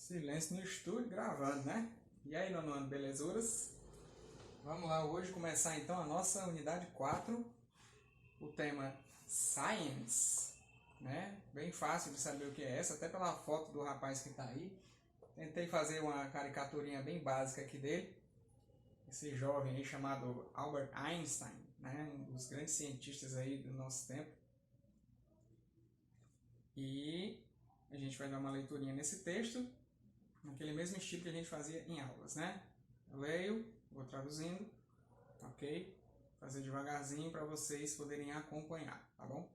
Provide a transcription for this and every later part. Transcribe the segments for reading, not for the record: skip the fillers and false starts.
Silêncio no estúdio gravando, né? E aí, nono ano, belezuras? Vamos lá hoje começar então a nossa unidade 4, o tema Science, né? Bem fácil de saber o que é essa, até pela foto do rapaz que está aí. Tentei fazer uma caricaturinha bem básica aqui dele. Esse jovem aí chamado Albert Einstein, né? Um dos grandes cientistas aí do nosso tempo. E a gente vai dar uma leiturinha nesse texto, naquele mesmo estilo que a gente fazia em aulas, né? Eu leio, vou traduzindo, ok? Fazer devagarzinho para vocês poderem acompanhar, tá bom?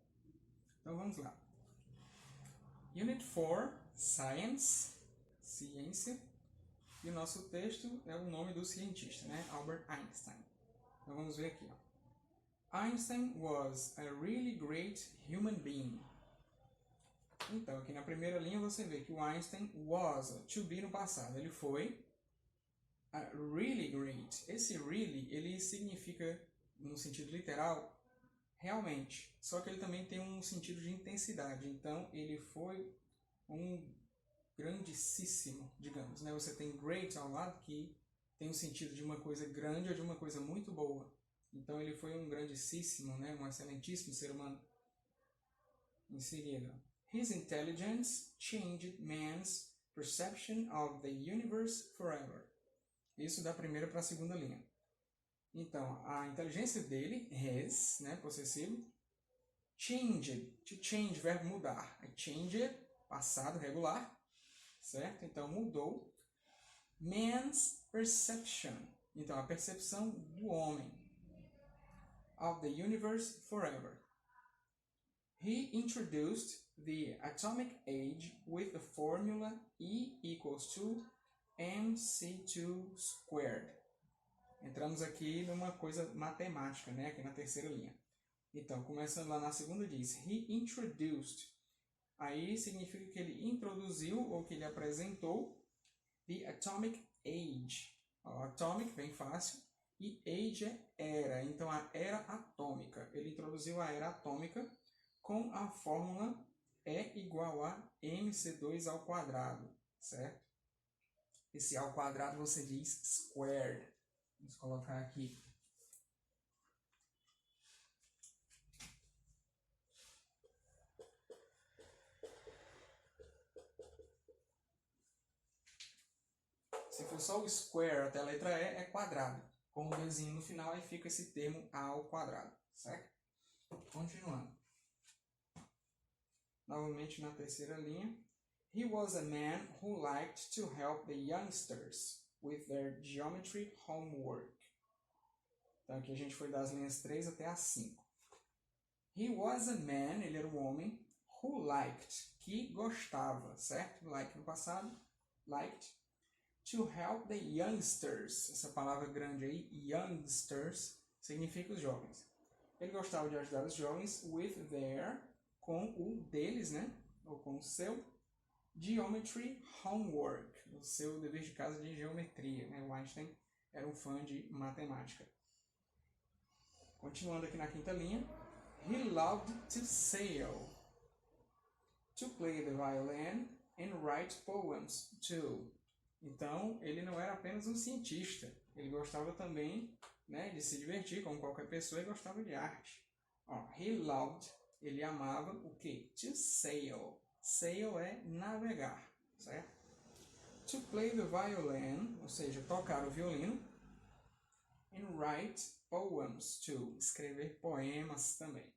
Então vamos lá. Unit 4, Science, ciência. E o nosso texto é o nome do cientista, né? Albert Einstein. Então vamos ver aqui, ó. Einstein was a really great human being. Então, aqui na primeira linha você vê que o Einstein was, to be no passado. Ele foi really great. Esse really, ele significa, no sentido literal, realmente. Só que ele também tem um sentido de intensidade. Então, ele foi um grandíssimo, digamos, né? Você tem great ao lado, que tem o sentido de uma coisa grande ou de uma coisa muito boa. Então, ele foi um grandíssimo, né? Um excelentíssimo ser humano. Em seguida, his intelligence changed man's perception of the universe forever. Isso da primeira para a segunda linha. Então, a inteligência dele, his, né, possessivo, changed, to change, verbo mudar. Changed, passado, regular, certo? Então, mudou. Man's perception, então, a percepção do homem. Of the universe forever. He introduced the atomic age with the formula E equals to mc2 squared. Entramos aqui numa coisa matemática, né? Aqui na terceira linha. Então, começando lá na segunda diz, he introduced. Aí significa que ele introduziu ou que ele apresentou the atomic age. Ó, atomic, bem fácil. E age é era. Então, a era atômica. Ele introduziu a era atômica com a fórmula E igual a mc2 ao quadrado, certo? Esse ao quadrado você diz squared. Vamos colocar aqui. Se for só o square até a letra E, é quadrado. Com o Dzinho no final, aí fica esse termo A ao quadrado, certo? Continuando. Novamente na terceira linha. He was a man who liked to help the youngsters with their geometry homework. Então aqui a gente foi das linhas 3 até a 5. He was a man, ele era um homem, who liked, que gostava, certo? Like no passado, liked. To help the youngsters, essa palavra grande aí, youngsters, significa os jovens. Ele gostava de ajudar os jovens with their, com o deles, né? Ou com o seu geometry homework, o seu dever de casa de geometria, né? O Einstein era um fã de matemática. Continuando aqui na quinta linha. He loved to sail, to play the violin and write poems too. Então, ele não era apenas um cientista, ele gostava também, né, de se divertir, como qualquer pessoa, e gostava de arte. Ó, he loved, ele amava o quê? To sail. Sail é navegar, certo? To play the violin, ou seja, tocar o violino. And write poems too, escrever poemas também.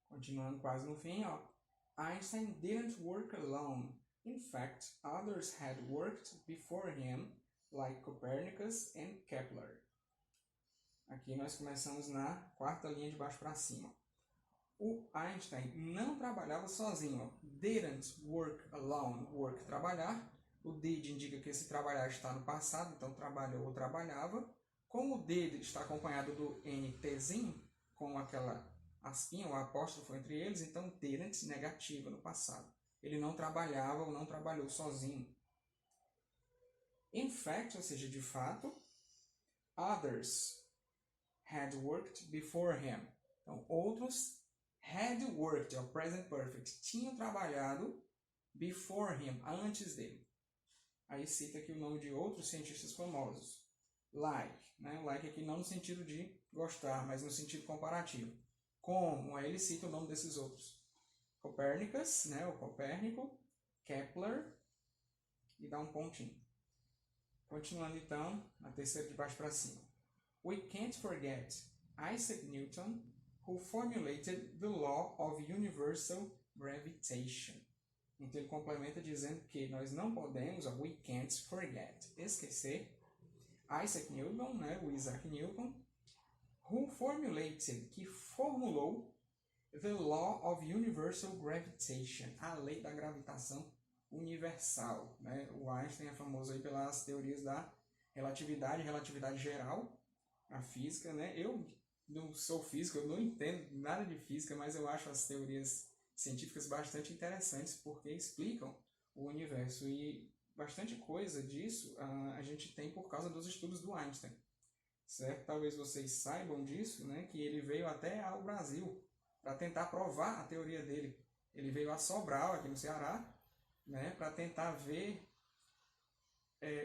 Continuando quase no fim, ó. Einstein didn't work alone. In fact, others had worked before him, like Copernicus and Kepler. Aqui nós começamos na quarta linha de baixo para cima. O Einstein não trabalhava sozinho. Didn't work alone. Work, trabalhar. O did indica que esse trabalhar está no passado, então trabalhou ou trabalhava. Como o did está acompanhado do NTzinho, com aquela aspinha, o apóstrofo entre eles, então didn't, negativa no passado. Ele não trabalhava ou não trabalhou sozinho. In fact, ou seja, de fato, others had worked before him. Então, outros had worked, é o present perfect, tinham trabalhado before him, antes dele. Aí cita aqui o nome de outros cientistas famosos. Like, né? Like aqui não no sentido de gostar, mas no sentido comparativo. Como? Aí ele cita o nome desses outros. Copérnicus, né? O Copérnico, Kepler, e dá um pontinho. Continuando então, na terceira de baixo para cima. We can't forget Isaac Newton, who formulated the law of universal gravitation. Então ele complementa dizendo que nós não podemos, we can't forget, esquecer Isaac Newton, né, o Isaac Newton, who formulated, que formulou the law of universal gravitation, a lei da gravitação universal, né? O Einstein é famoso aí pelas teorias da relatividade, relatividade geral, a física, né? Eu não sou físico, eu não entendo nada de física, mas eu acho as teorias científicas bastante interessantes porque explicam o universo e bastante coisa disso a gente tem por causa dos estudos do Einstein, certo? Talvez vocês saibam disso, né? Que ele veio até ao Brasil para tentar provar a teoria dele. Ele veio a Sobral, aqui no Ceará, né? Para tentar ver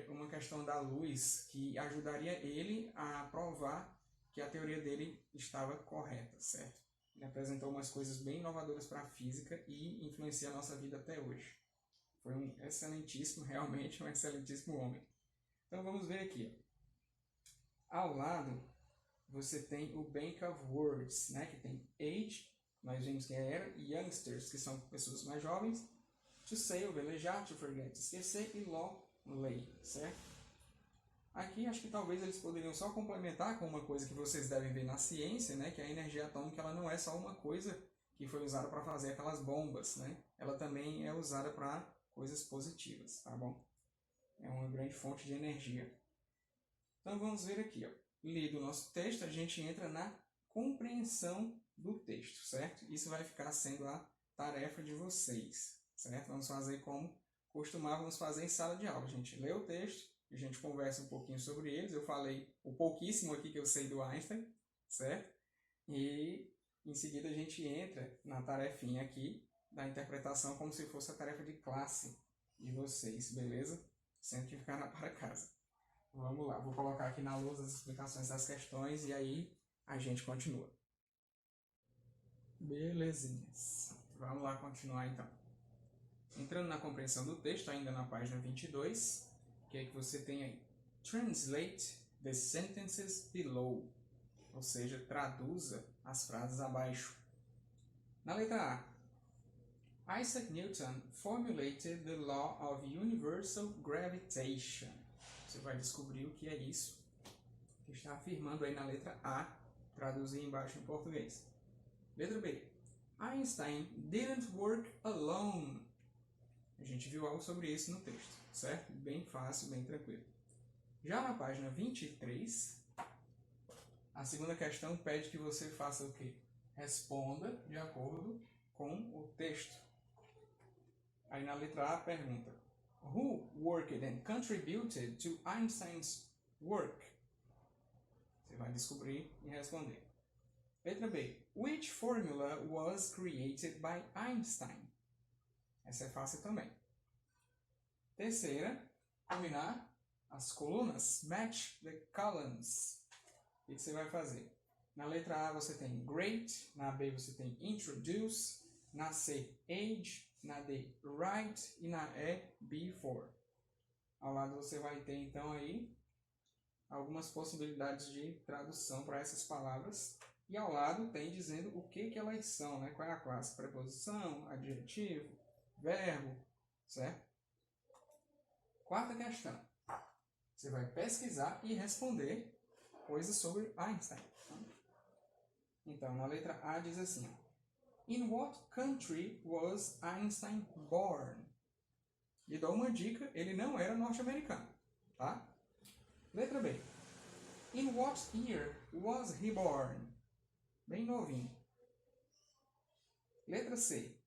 uma questão da luz que ajudaria ele a provar que a teoria dele estava correta, certo? Ele apresentou umas coisas bem inovadoras para a física e influencia a nossa vida até hoje. Foi um excelentíssimo, realmente um excelentíssimo homem. Então vamos ver aqui. Ao lado, você tem o Bank of Words, né? Que tem age, nós vimos que era, e youngsters, que são pessoas mais jovens, to say, velejar, to forget, esquecer, e law, lei, certo? Aqui acho que talvez eles poderiam só complementar com uma coisa que vocês devem ver na ciência, né? Que a energia atômica ela não é só uma coisa que foi usada para fazer aquelas bombas, né? Ela também é usada para coisas positivas, tá bom? É uma grande fonte de energia. Então vamos ver aqui, ó. Lido o nosso texto, a gente entra na compreensão do texto, certo? Isso vai ficar sendo a tarefa de vocês, certo? Vamos fazer como costumávamos fazer em sala de aula. A gente lê o texto, a gente conversa um pouquinho sobre eles. Eu falei o pouquíssimo aqui que eu sei do Einstein, certo? E em seguida a gente entra na tarefinha aqui da interpretação como se fosse a tarefa de classe de vocês, beleza? Sem que ficar na para casa. Vamos lá, vou colocar aqui na luz as explicações das questões e aí a gente continua. Belezinhas. Vamos lá continuar então. Entrando na compreensão do texto, ainda na página 22, o que é que você tem aí? Translate the sentences below. Ou seja, traduza as frases abaixo. Na letra A, Isaac Newton formulated the law of universal gravitation. Você vai descobrir o que é isso que está afirmando aí na letra A, traduzir embaixo em português. Letra B. Einstein didn't work alone. A gente viu algo sobre isso no texto, certo? Bem fácil, bem tranquilo. Já na página 23, a segunda questão pede que você faça o quê? Responda de acordo com o texto. Aí na letra A pergunta: Who worked and contributed to Einstein's work? Você vai descobrir e responder. Letra B. Which formula was created by Einstein? Essa é fácil também. Terceira, combinar as colunas. Match the columns. O que você vai fazer? Na letra A você tem great, na B você tem introduce, na C age, na D write e na E before. Ao lado você vai ter então aí algumas possibilidades de tradução para essas palavras. E ao lado tem dizendo o que elas são, né? Qual é a classe? Preposição, adjetivo, verbo, certo? Quarta questão. Você vai pesquisar e responder coisas sobre Einstein. Então, na letra A diz assim: In what country was Einstein born? E dou uma dica, ele não era norte-americano, tá? Letra B. In what year was he born? Bem novinho. Letra C.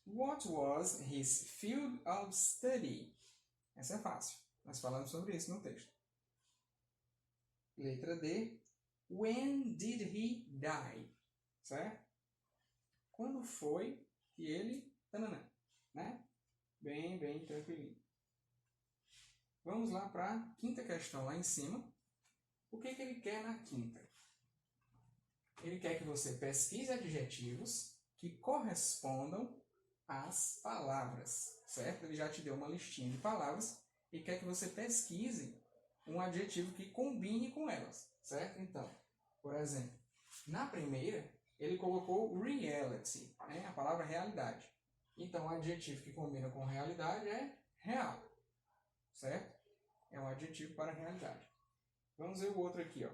What was his field of study? Essa é fácil. Nós falamos sobre isso no texto. Letra D. When did he die? Certo? Quando foi que ele... né? Bem tranquilinho. Vamos lá para a quinta questão lá em cima. O que ele quer na quinta? Ele quer que você pesquise adjetivos que correspondam às palavras, certo? Ele já te deu uma listinha de palavras e quer que você pesquise um adjetivo que combine com elas, certo? Então, por exemplo, na primeira, ele colocou reality, né? A palavra realidade. Então, o adjetivo que combina com realidade é real, certo? É um adjetivo para realidade. Vamos ver o outro aqui, ó.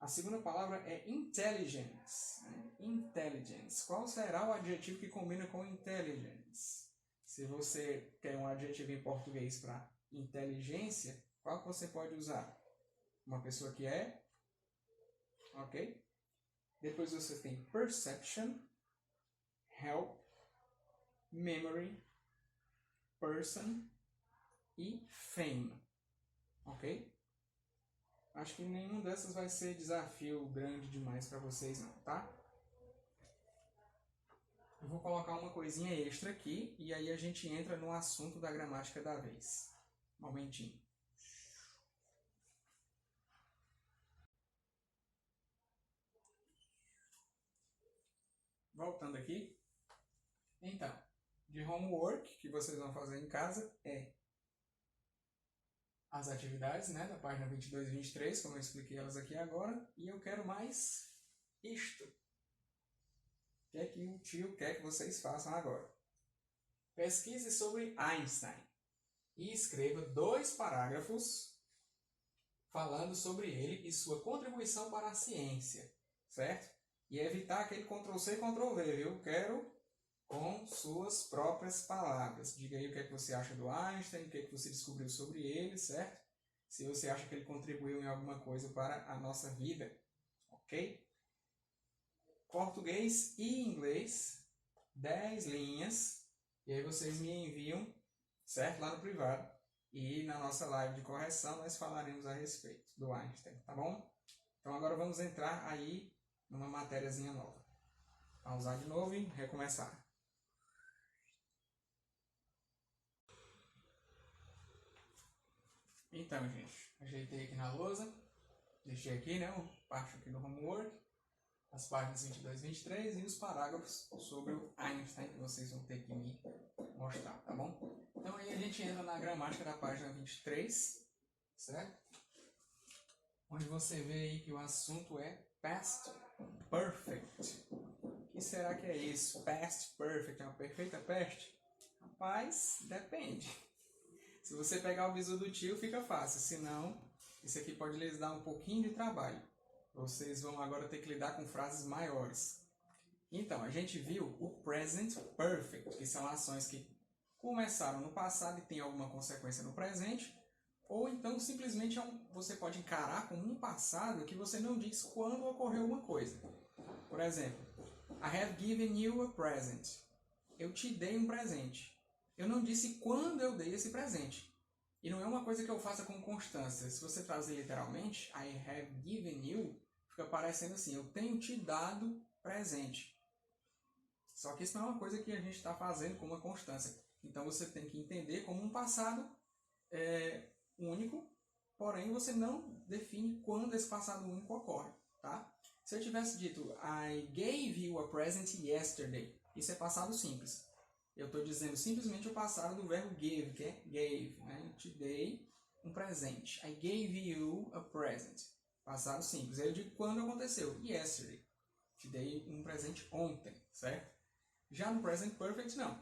A segunda palavra é intelligence. Né? Intelligence. Qual será o adjetivo que combina com intelligence? Se você quer um adjetivo em português para inteligência, qual que você pode usar? Uma pessoa que é, ok? Depois você tem perception, help, memory, person e fame, ok? Acho que nenhum dessas vai ser desafio grande demais para vocês não, tá? Eu vou colocar uma coisinha extra aqui e aí a gente entra no assunto da gramática da vez. Um momentinho. Voltando aqui. Então, de homework que vocês vão fazer em casa é as atividades, né, da página 22 e 23, como eu expliquei elas aqui agora, e eu quero mais isto. O que é que o tio quer que vocês façam agora? Pesquise sobre Einstein e escreva 2 parágrafos falando sobre ele e sua contribuição para a ciência, certo? E evitar aquele Ctrl+C, Ctrl+V, viu? Quero com suas próprias palavras. Diga aí o que é que você acha do Einstein, o que é que você descobriu sobre ele, certo? Se você acha que ele contribuiu em alguma coisa para a nossa vida, ok? Português e inglês, 10 linhas, e aí vocês me enviam, certo? Lá no privado. E na nossa live de correção nós falaremos a respeito do Einstein, tá bom? Então agora vamos entrar aí numa matériazinha nova. Pausar de novo e recomeçar. Então, gente, ajeitei aqui na lousa, deixei aqui, né, parte aqui do homework, as páginas 22 e 23 e os parágrafos sobre o Einstein que vocês vão ter que me mostrar, tá bom? Então aí a gente entra na gramática da página 23, certo? Onde você vê aí que o assunto é past perfect. O que será que é isso? Past perfect, é uma perfeita peste? Rapaz, depende. Se você pegar o bizu do tio, fica fácil. Se não, isso aqui pode lhes dar um pouquinho de trabalho. Vocês vão agora ter que lidar com frases maiores. Então, a gente viu o present perfect, que são ações que começaram no passado e têm alguma consequência no presente, ou então simplesmente você pode encarar como um passado que você não diz quando ocorreu uma coisa. Por exemplo, I have given you a present. Eu te dei um presente. Eu não disse quando eu dei esse presente. E não é uma coisa que eu faça com constância. Se você traduzir literalmente, I have given you, fica parecendo assim, eu tenho te dado presente. Só que isso não é uma coisa que a gente está fazendo com uma constância. Então você tem que entender como um passado único, porém você não define quando esse passado único ocorre, tá? Se eu tivesse dito I gave you a present yesterday, isso é passado simples. Eu estou dizendo simplesmente o passado do verbo give, que é gave, né? Eu te dei um presente. I gave you a present. Passado simples. Aí eu digo quando aconteceu. Yesterday. Te dei um presente ontem, certo? Já no present perfect, não.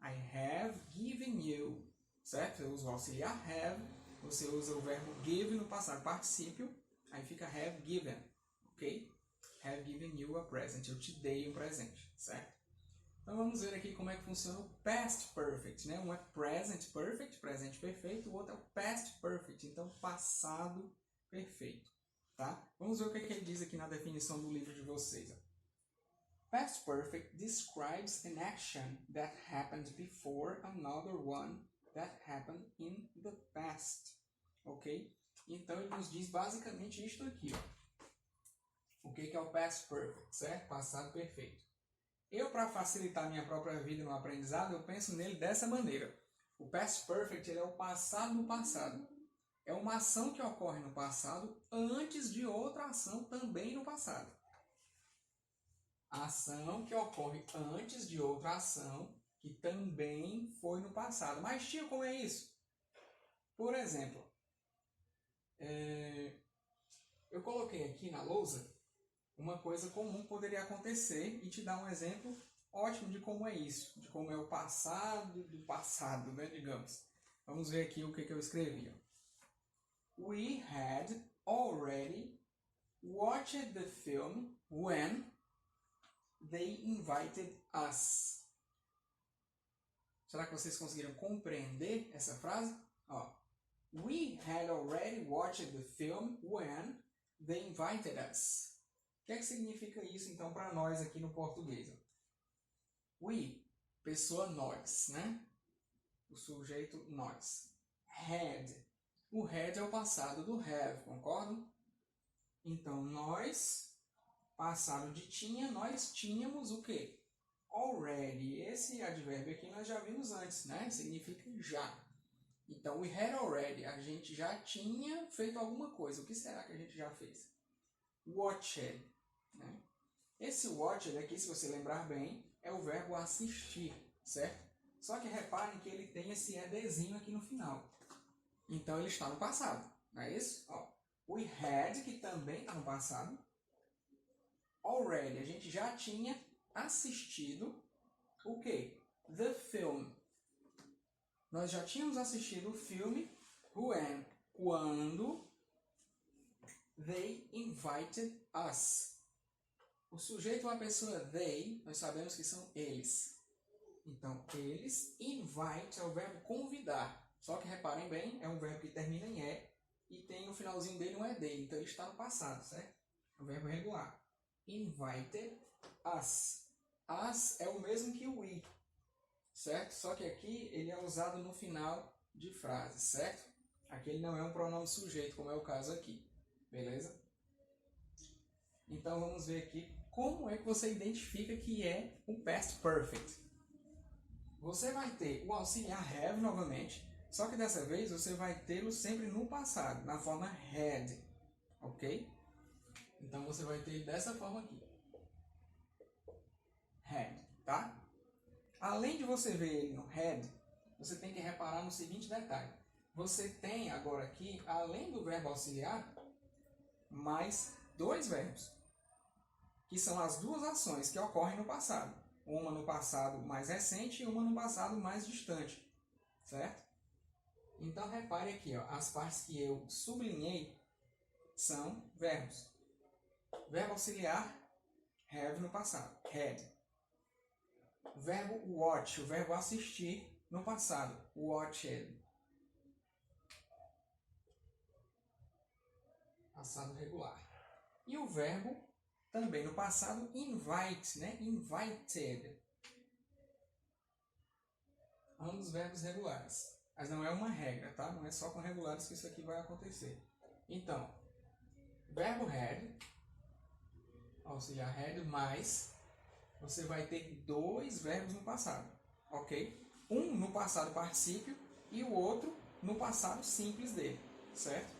I have given you, certo? Eu uso o auxiliar have. Você usa o verbo give no passado particípio. Aí fica have given, ok? Have given you a present. Eu te dei um presente, certo? Então vamos ver aqui como é que funciona o past perfect, né? Um é present perfect, presente perfeito, o outro é o past perfect, então passado perfeito, tá? Vamos ver o que ele diz aqui na definição do livro de vocês. Past perfect describes an action that happened before another one that happened in the past, ok? Então ele nos diz basicamente isto aqui, ó. O que é o past perfect, certo? Passado perfeito. Eu, para facilitar a minha própria vida no aprendizado, eu penso nele dessa maneira. O past perfect ele é o passado do passado. É uma ação que ocorre no passado antes de outra ação também no passado. A ação que ocorre antes de outra ação que também foi no passado. Mas, tio, como é isso? Por exemplo, eu coloquei aqui na lousa uma coisa comum que poderia acontecer e te dar um exemplo ótimo de como é isso, de como é o passado do passado, né, digamos. Vamos ver aqui o que eu escrevi. We had already watched the film when they invited us. Será que vocês conseguiram compreender essa frase? Ó, we had already watched the film when they invited us. O que é que significa isso, então, para nós aqui no português? We, pessoa nós, né? O sujeito nós. Had. O had é o passado do have, concordam? Então, nós, passado de tinha, nós tínhamos o quê? Already. Esse advérbio aqui nós já vimos antes, né? Significa já. Então, we had already. A gente já tinha feito alguma coisa. O que será que a gente já fez? Watched. Né? Esse watched aqui, se você lembrar bem, é o verbo assistir, certo? Só que reparem que ele tem esse edzinho aqui no final. Então, ele está no passado. Não é isso? Ó, we had, que também está no passado. Already, a gente já tinha assistido o quê? The film. Nós já tínhamos assistido o filme when, quando they invited us. O sujeito é uma pessoa they, nós sabemos que são eles. Então, eles, invite é o verbo convidar. Só que reparem bem, é um verbo que termina em E e tem no finalzinho dele um ED. Então, ele está no passado, certo? É um verbo regular. Invited us. Us é o mesmo que o we, certo? Só que aqui ele é usado no final de frase, certo? Aqui ele não é um pronome sujeito, como é o caso aqui. Beleza? Então, vamos ver aqui como é que você identifica que é um past perfect. Você vai ter o auxiliar have novamente, só que dessa vez você vai tê-lo sempre no passado, na forma had, ok? Então você vai ter dessa forma aqui. Had, tá? Além de você ver ele no had, você tem que reparar no seguinte detalhe. Você tem agora aqui, além do verbo auxiliar, mais dois verbos, que são as duas ações que ocorrem no passado. Uma no passado mais recente e uma no passado mais distante, certo? Então, repare aqui, ó, as partes que eu sublinhei são verbos. Verbo auxiliar, have no passado, had. Verbo watch, o verbo assistir no passado, watched. Passado regular. E o verbo também no passado, invite, né? Invited. Ambos verbos regulares. Mas não é uma regra, tá? Não é só com regulares que isso aqui vai acontecer. Então, verbo had, auxiliar had, mais você vai ter dois verbos no passado, ok? Um no passado particípio e o outro no passado simples dele, certo?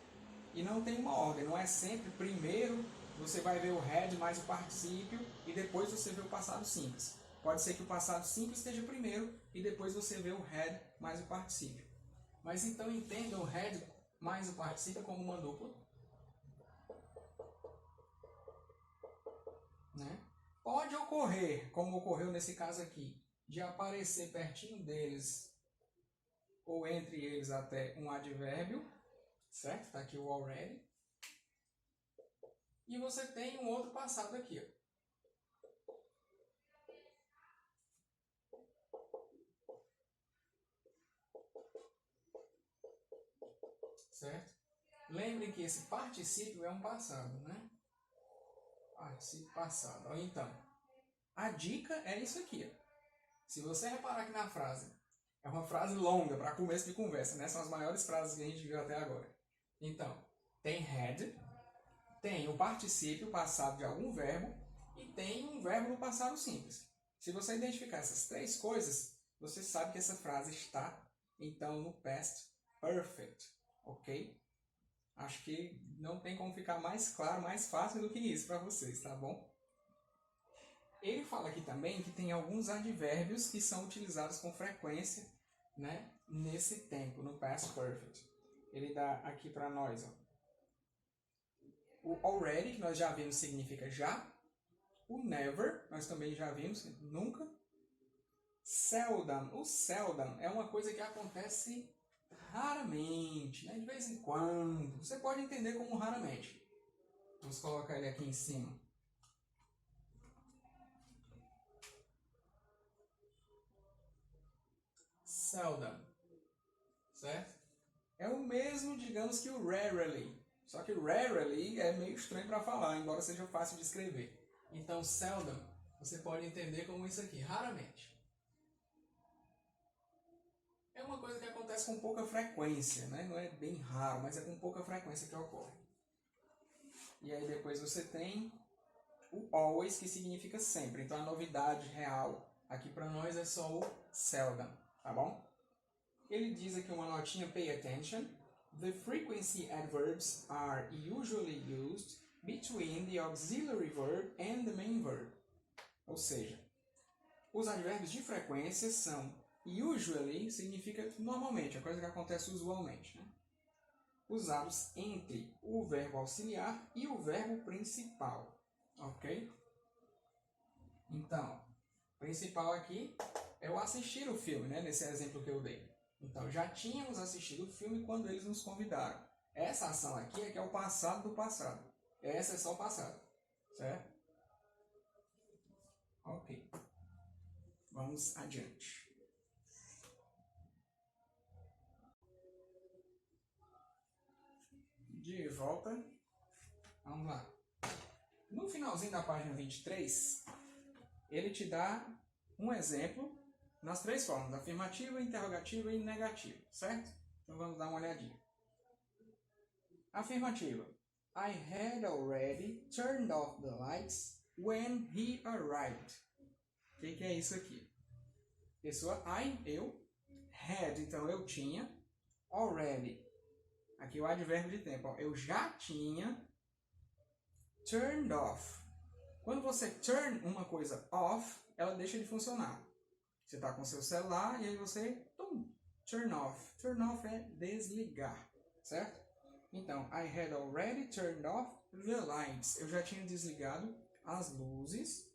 E não tem uma ordem, não é sempre primeiro você vai ver o had mais o particípio e depois você vê o passado simples. Pode ser que o passado simples esteja primeiro e depois você vê o had mais o particípio. Mas então entenda o had mais o particípio como uma dupla. Né? Pode ocorrer, como ocorreu nesse caso aqui, de aparecer pertinho deles ou entre eles até um advérbio, certo? Está aqui o already. E você tem um outro passado aqui, ó. Certo? Lembrem que esse particípio é um passado, né? Particípio passado. Então, a dica é isso aqui, ó. Se você reparar aqui na frase, é uma frase longa para começo de conversa, né? São as maiores frases que a gente viu até agora. Então, tem had, tem o particípio passado de algum verbo e tem um verbo no passado simples. Se você identificar essas três coisas, você sabe que essa frase está, então, no past perfect, ok? Acho que não tem como ficar mais claro, mais fácil do que isso para vocês, tá bom? Ele fala aqui também que tem alguns advérbios que são utilizados com frequência, né, nesse tempo, no past perfect. Ele dá aqui para nós, ó, o already, que nós já vimos, significa já. O never, nós também já vimos, nunca. Seldom, o seldom é uma coisa que acontece raramente, né? De vez em quando. Você pode entender como raramente. Vamos colocar ele aqui em cima. Seldom, certo? É o mesmo, digamos, que o rarely. Só que o rarely é meio estranho para falar, embora seja fácil de escrever. Então, seldom, você pode entender como isso aqui, raramente. É uma coisa que acontece com pouca frequência, né? Não é bem raro, mas é com pouca frequência que ocorre. E aí depois você tem o always, que significa sempre. Então a novidade real aqui para nós é só o seldom, tá bom? Ele diz aqui uma notinha, pay attention. The frequency adverbs are usually used between the auxiliary verb and the main verb. Ou seja, os advérbios de frequência são usually, significa normalmente, a coisa que acontece usualmente, né? Usados entre o verbo auxiliar e o verbo principal, ok? Então, principal aqui é o assistir o filme, né? Nesse exemplo que eu dei. Então, já tínhamos assistido o filme quando eles nos convidaram. Essa ação aqui é que é o passado do passado. Essa é só o passado, certo? Ok. Vamos adiante. De volta. Vamos lá. No finalzinho da página 23, ele te dá um exemplo nas três formas, afirmativa, interrogativa e negativa, certo? Então vamos dar uma olhadinha. Afirmativa. I had already turned off the lights when he arrived. O que é isso aqui? Pessoa I, eu. Had, então eu tinha. Already. Aqui o advérbio de tempo. Ó, eu já tinha. Turned off. Quando você turn uma coisa off, ela deixa de funcionar. Você está com seu celular e aí você turn off. Turn off é desligar, certo? Então, I had already turned off the lights. Eu já tinha desligado as luzes.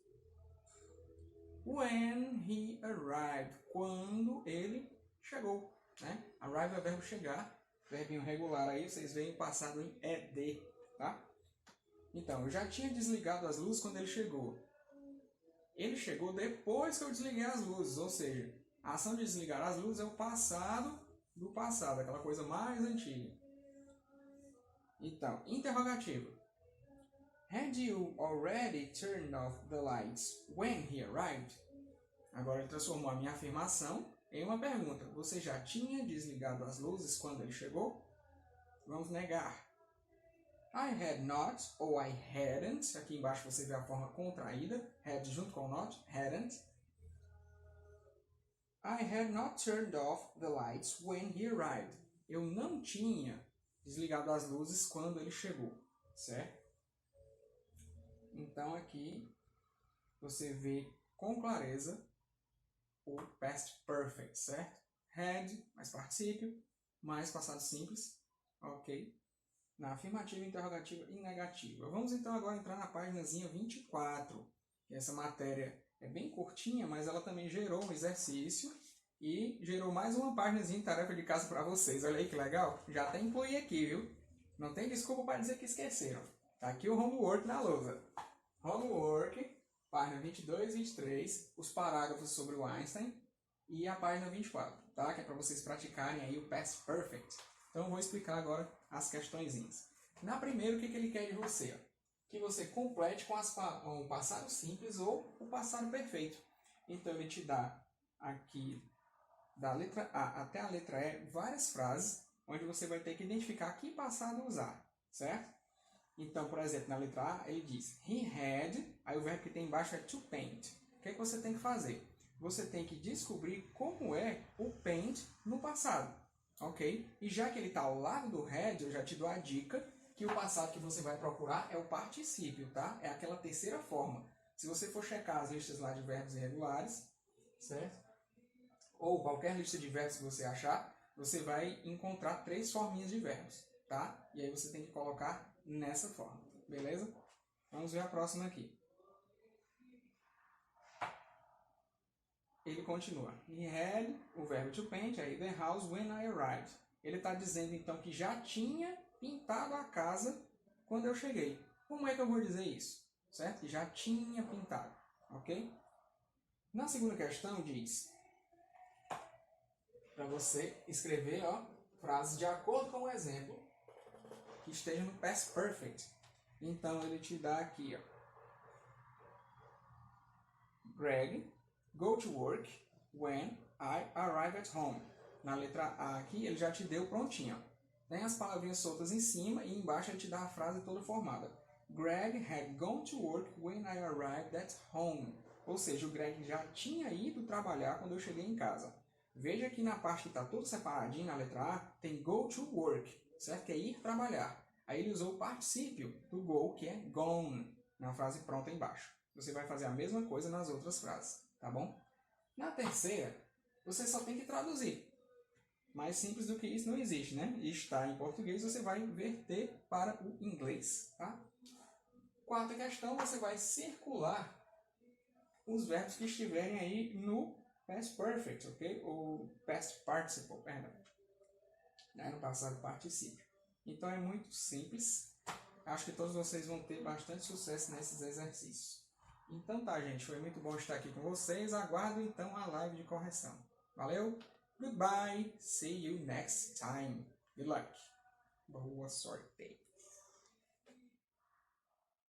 When he arrived. Quando ele chegou, né? Arrive é o verbo chegar. Verbinho regular aí, vocês veem passado em ED, tá? Então, eu já tinha desligado as luzes quando ele chegou. Ele chegou depois que eu desliguei as luzes, ou seja, a ação de desligar as luzes é o passado do passado, aquela coisa mais antiga. Então, interrogativo. Had you already turned off the lights when he arrived? Agora ele transformou a minha afirmação em uma pergunta. Você já tinha desligado as luzes quando ele chegou? Vamos negar. I had not ou I hadn't. Aqui embaixo você vê a forma contraída. Had junto com not. Hadn't. I had not turned off the lights when he arrived. Eu não tinha desligado as luzes quando ele chegou. Certo? Então aqui você vê com clareza o past perfect, certo? Had, mais particípio, mais passado simples, ok? Na afirmativa, interrogativa e negativa. Vamos então agora entrar na páginazinha 24. Essa matéria é bem curtinha, mas ela também gerou um exercício e gerou mais uma páginazinha de tarefa de casa para vocês. Olha aí que legal, já até incluí aqui, viu? Não tem desculpa para dizer que esqueceram. Tá aqui o homework na lousa. Homework, página 22 e 23, os parágrafos sobre o Einstein e a página 24, tá? Que é para vocês praticarem aí o past perfect. Então eu vou explicar agora as questõezinhas. Na primeira, o que ele quer de você? Que você complete com o passado simples ou o passado perfeito. Então ele te dá aqui, da letra A até a letra E, várias frases, onde você vai ter que identificar que passado usar, certo? Então, por exemplo, na letra A, ele diz He had, aí o verbo que tem embaixo é to paint. que é que você tem que fazer? Você tem que descobrir como é o paint no passado, ok? E já que ele está ao lado do had, eu já te dou a dica que o passado que você vai procurar é o particípio, tá? É aquela terceira forma. Se você for checar as listas lá de verbos irregulares, certo? Ou qualquer lista de verbos que você achar, você vai encontrar 3 forminhas de verbos, tá? E aí você tem que colocar nessa forma, beleza? Vamos ver a próxima aqui. Ele continua. He had, o verbo to paint, aí the house when I arrived. Ele está dizendo então que já tinha pintado a casa quando eu cheguei. Como é que eu vou dizer isso? Certo? Que já tinha pintado, ok? Na segunda questão diz para você escrever, ó, frases de acordo com o exemplo que esteja no past perfect. Então ele te dá aqui, ó. Greg, go to work when I arrive at home. Na letra A aqui, ele já te deu prontinho. Tem as palavrinhas soltas em cima e embaixo ele te dá a frase toda formada. Greg had gone to work when I arrived at home. Ou seja, o Greg já tinha ido trabalhar quando eu cheguei em casa. Veja que na parte que está tudo separadinho, na letra A, tem go to work, certo? Que é ir trabalhar. Aí ele usou o particípio do go, que é gone, na frase pronta embaixo. Você vai fazer a mesma coisa nas outras frases, tá bom? Na terceira, você só tem que traduzir. Mais simples do que isso não existe, né? Está em português, você vai inverter para o inglês, tá? Quarta questão, você vai circular os verbos que estiverem aí no past perfect, ok? Ou past participle, perdão. No passado particípio. Então é muito simples. Acho que todos vocês vão ter bastante sucesso nesses exercícios. Então tá, gente. Foi muito bom estar aqui com vocês. Aguardo então a live de correção. Valeu? Goodbye. See you next time. Good luck. Boa sorte.